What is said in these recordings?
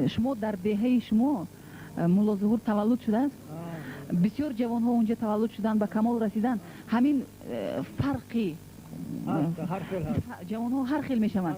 شما در دهه شما مولا ظهور تولد شده است. بسیار جوان ها اونجا تولد شدن به کمال رسیدن. همین فرقی جوان ها هر خیل می شوند.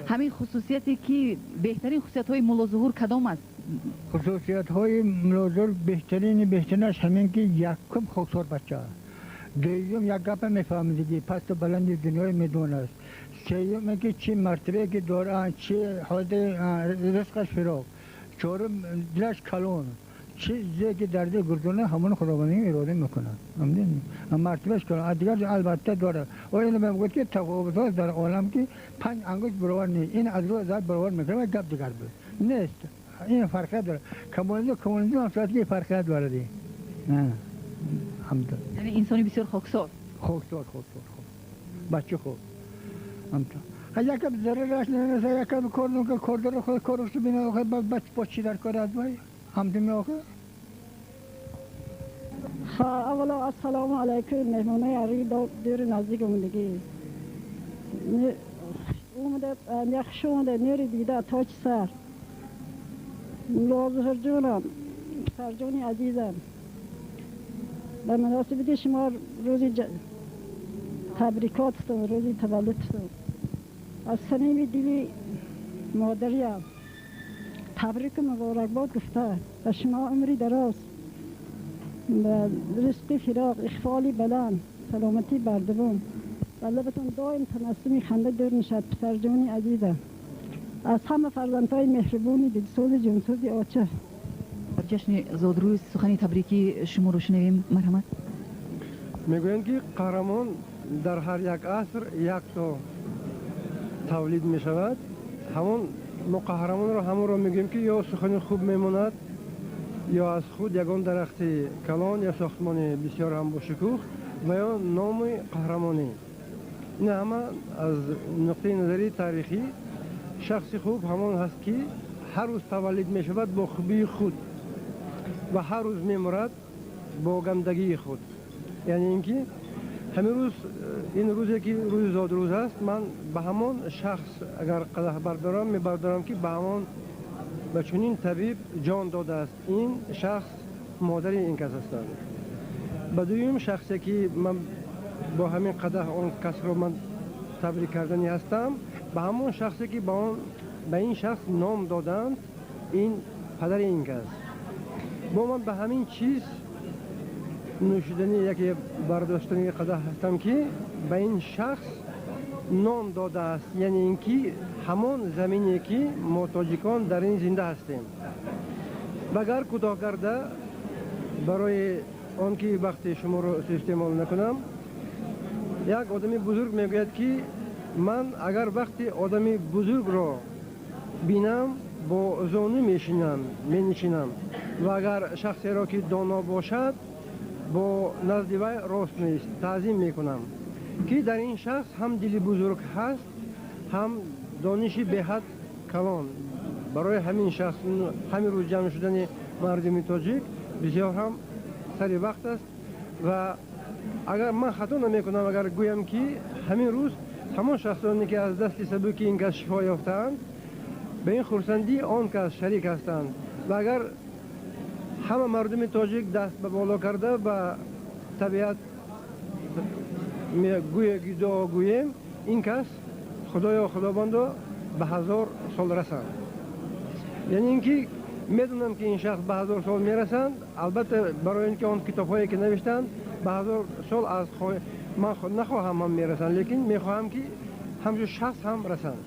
همین خصوصیتی که بهترین خصوصیت های مولا ظهور کدام است؟ خصوصیت های مولا ظهور بهترینش همین که یکم خوشحال بچه دوم یک گپ میفهمیدی پس تو بلند دنیای میدونه است. سوم که چه مرتبه که داره چه حالت رزقش فراق. چهارم دلش کلون چه که درد گردونه همون خداوندی اراده میکنه. همین مرتبهش کنه. دیگر البته داره. و اینو میگه که تفاوتات در عالم که 5 انگشت برابر نیست. این از روی ذات برابر میکنه گپ دیگر بود. نیست. این فرق داره. کمونیسم هم شاید فرق داره دی. یعنی انسانی بسیار خاکسار. خاکسار. بچه خوب. همتا. یکم ذره راش نمیشه یکم کردن که کردن خود کارش بینه خود بچه پاچی در کار از وای همت میآخه. اولا السلام علیکم مهمانای عزیز دور نزدیک اومدگی. اومده یخش اومده نیری دیده تاج سر. مولا ظهور جونم سرجانی عزیزم. به مناسبت شما روزی تبریکاتتون روزی تولدتون از صمیم دلی مادریم تبریک مبارکباد گفته و شما عمری دراز و رزق فراق اخفالی بلند سلامتی بردوام و لبتون دائم تنسمی خنده دور نشد پسر جانی عزیزم از همه فرزندهای مهربونی دلسوز جنسوزی آچه. جشن زادروز سخنی تبریکی شما رو شنویم. مرحمت. میگویند که قهرمان در هر یک عصر یک تا تولید می شود. همون ما قهرمان رو همون رو میگیم که یا سخن خوب میموند یا از خود یگان درخت کلان یا ساختمان بسیار هم با شکوه و یا نام قهرمانی. این همه از نقطه نظری تاریخی شخص خوب همون هست که هر روز تولید می شود با خوبی خود و هر روز میمرد با گندگی خود. یعنی اینکه همین روز این روزی که روز زادروز است من به همون شخص اگر قدح بردارم میبردارم که به همون به چنین طبیب جان داده است. این شخص مادر این کس است. به دویم شخصی که من با همین قدح اون کس رو من تبریک کردنی هستم به همون شخصی که به این شخص نام دادند این پدر این کس. با من به همین چیز نوشیدنی یکی برداشتنی قدح هستم که به این شخص نام داده است. یعنی اینکه همون زمینی که ما تاجیکان در این زنده هستیم. و اگر کوتاه کرده برای آن که وقتی شما رو استعمال نکنم یک آدمی بزرگ میگوید که من اگر وقتی آدمی بزرگ را بینم با زانو میشینم و اگر شخصی را که دانا باشد با نزد وی راست نیست تعظیم میکنم که در این شخص هم دلی بزرگ هست هم دانشی به حد کلان. برای همین شخص همین روز جمع شدن مردم تاجیک بسیار هم سری وقت است و اگر من خطا نمیکنم اگر گویم که همین روز همون شخصانی که از دست سبک این کس شفا یافتند به این خرسندی آن کس شریک هستند و اگر همه مردم تاجیک دست به بالا کرده و طبیعت گویم این کس خدایا خداوندو به 1000 سال رسند. یعنی اینکه میدونم که این شخص به 1000 سال میرسند. البته برای اینکه اون کتاب هایی که نوشتند به 1000 سال از من خود نخواهم هم میرسند لیکن میخواهم که همچون شخص هم رسند.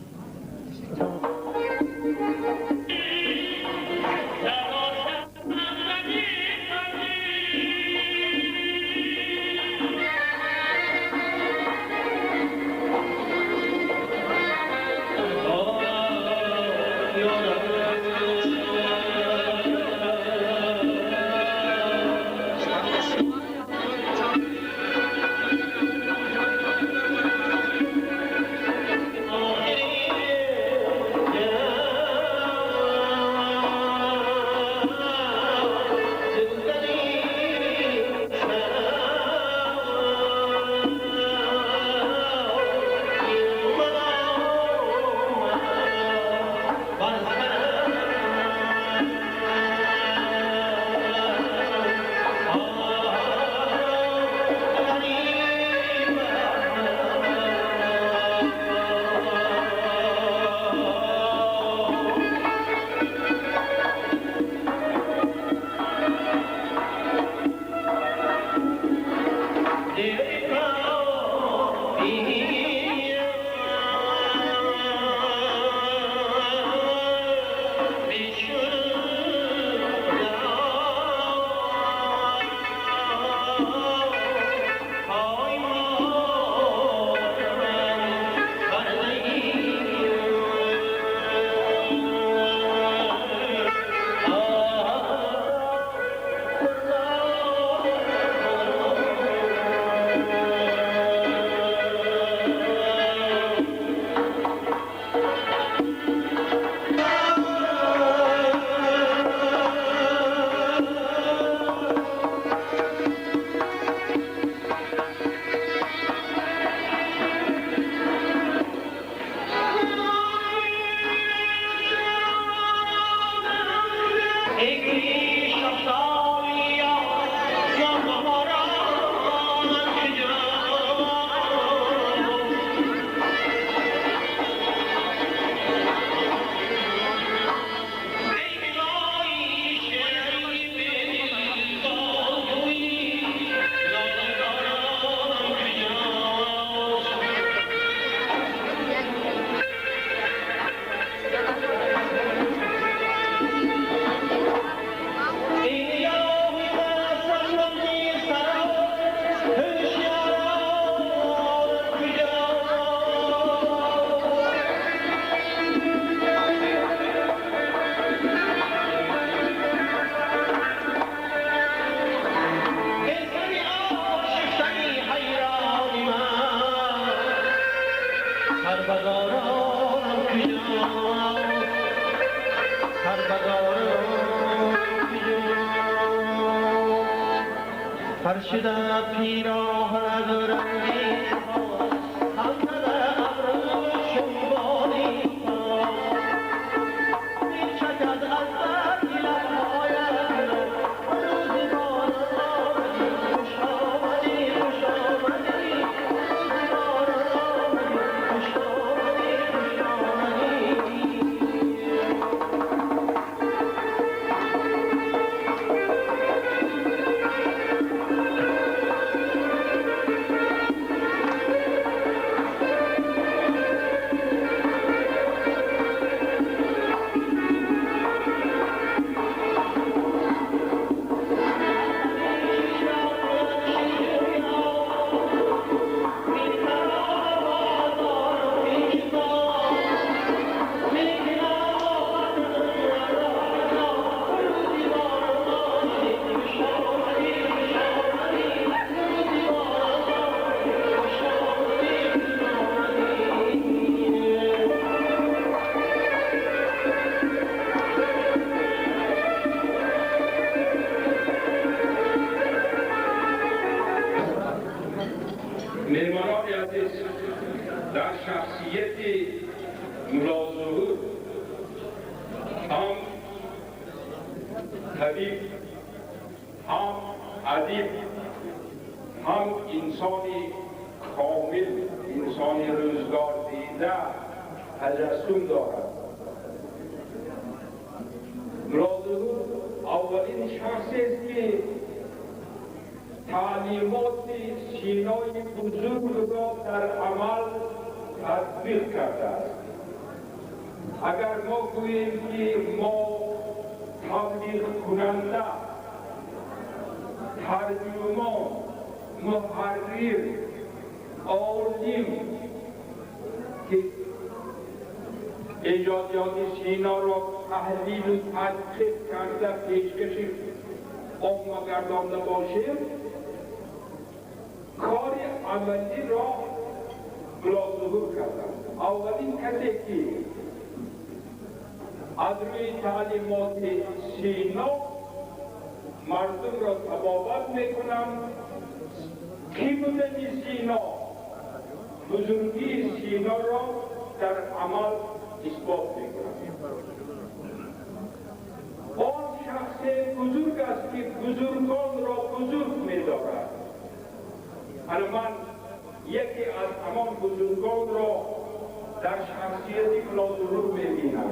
فرشده پیراهن رنگی همه ابرو شنبانی میچکد از برگی لبهایم روزگار آمدی خوش آمدی خوش آمدی روزگار آمدی خوش آمدی خوش آمدی مهمانان عزیز، در شخصیت مولا ظهور هم طبیب، هم ادیب، هم انسانی کامل، انسانی روزگار دیده تجسم دارد. مولا ظهور اولین شخصی است که تعلیمات سینای بزرگ را در عمل تطبیق کرده است. اگر ما گوییم که ما تبلیغ کننده، ترجمان، محرر، عالم که ایجادیات سینا را تحلیل و تدقیق کرده پیشکش عامه گردانده باشیم، کار عملی را مولا ظهور کردند. اولین کسی که از روی تعلیمات سینا مردم را تبابت میکنند کی بودن سینا، بزرگی سینا را در عمل اثبات میکنند. آن شخص بزرگ است که بزرگان را بزرگ می‌دارد. من یکی از همان بزرگان را در شخصیت مولا ظهور می‌بینم.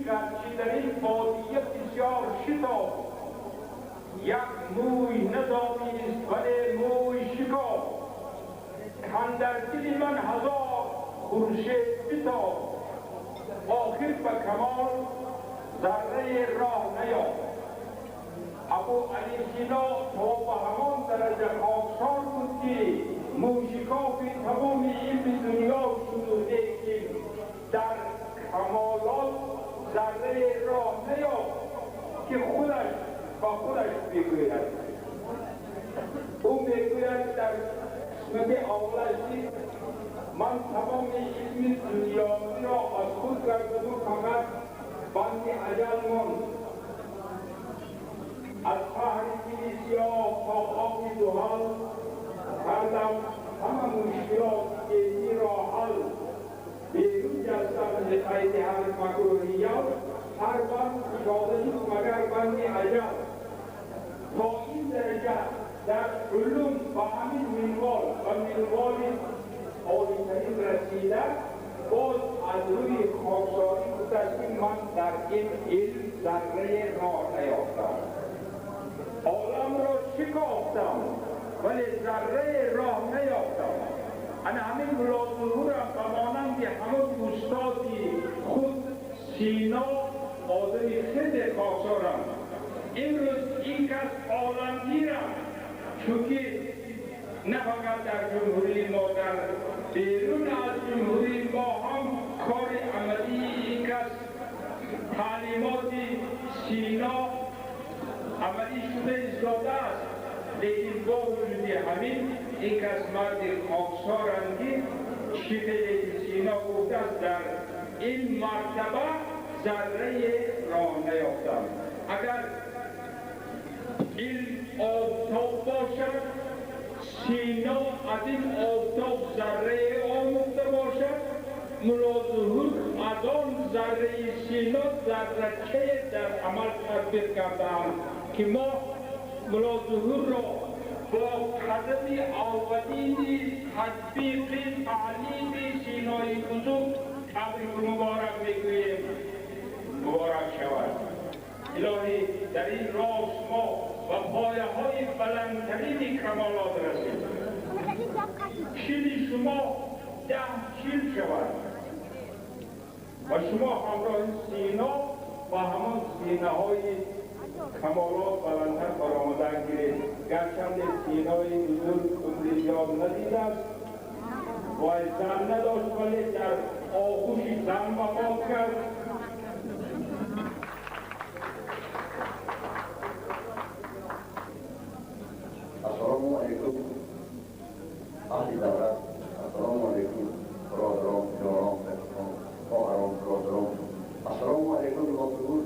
گرچه در این بادیه بسیار شتاب، یک موی ندامیست ولی موی شکاف، کاندر دل من هزار خورشید بتاب، آخر به کمال ذره راه نیافت. ابو علی سینا تا به همان درجه خاکسار بود که موشکاف تمام علم دنیا شنوده که در کمالات ذره راه نیافت که خودش با خودش بگوید. او میگوید در قسمت اولش من تمام علم دنیاوی را از خود کردم و فقط بند اجل ماند. از بحر سیاه تا آب زحل کردم همه مشکلات دینی را حل. بیرون جستم ز قید هر مکروهیات هر بند شادی مگر بند عجب تا این درجه در علوم با همین منوال و منوال عالی‌ترین رسیده باز از روی خاکساری بوده است که من در این علم ذره راه نیافتم عالم را شکافتم ولی ذره راه نیافتم انا همین ملا ظهورم به مانند همون استادی خود سینا آدمی خیلی خاکسارم امروز این کس عالمگیرم چونکه نه فقط در جمهوری ما در بیرون از جمهوری ما هم کار عملی این کس تعلیمات سینا عملی شده ایستاده است لیکن با وجود همین این کس مرد خاکسارند که چیزی سینا گفته است در این مرتبه ذره راه نیافتم اگر علم آفتاب باشد سینا از این آفتاب ذره آموخته باشد ملا ظهور از آن ذره سینا ذره‌چه در عمل تطبیق کرده‌اند که ما ملا ظهور را با قدم آودین تطبیق تعلیم سینای بزرگ تبریک مبارک میگوییم مبارک شود الهی در این راه ما و پایه های بلندترین کمالات رسید چیل شما 10 چیل شود و شما همراه سینا و همان سینه های کمالات بلندتر برآمدن گیرید گرچند سینای بزرگ عمری زیاد ندیده است و زن نداشت ولی در آغوش زن وفات کرد السلام علیکم اهل دولت السلام علیکم برادران یاران خواهران برادران السلام علیکم ملا ظهور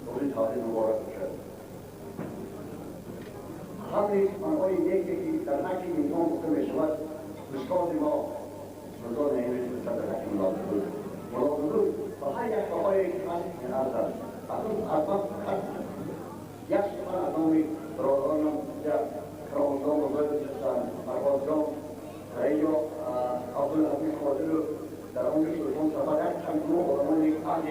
روز تاریخ مبارک باشد همین آنهای نیکی که در حق انسان گفته میشود استاد ما رضا نعیمی صدر حکیم ملا ظهور و هر یک آقایی که من عرض است یک سخن از نام برادرانم کرامتان بزرگ هستند پروازجان ریا عبدالحفیظ قادر در آن سلطان سفر یک چندگروه آدمان اهل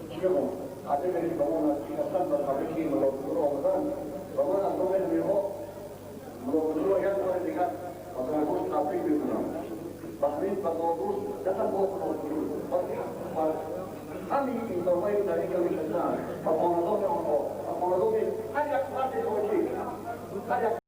چیهم عده برید به من از شکستن و تبریک ملا ظهور آمدن و من از نام همینها ملا ظهور را یک بار دیگر از نامش تبریک میکنم و همین بزرگروز دست با ملا ظهور و همین انسانهایی که در اینجا میشستند و خاندان آنها و خاندان هر یک مرد باشی هر یک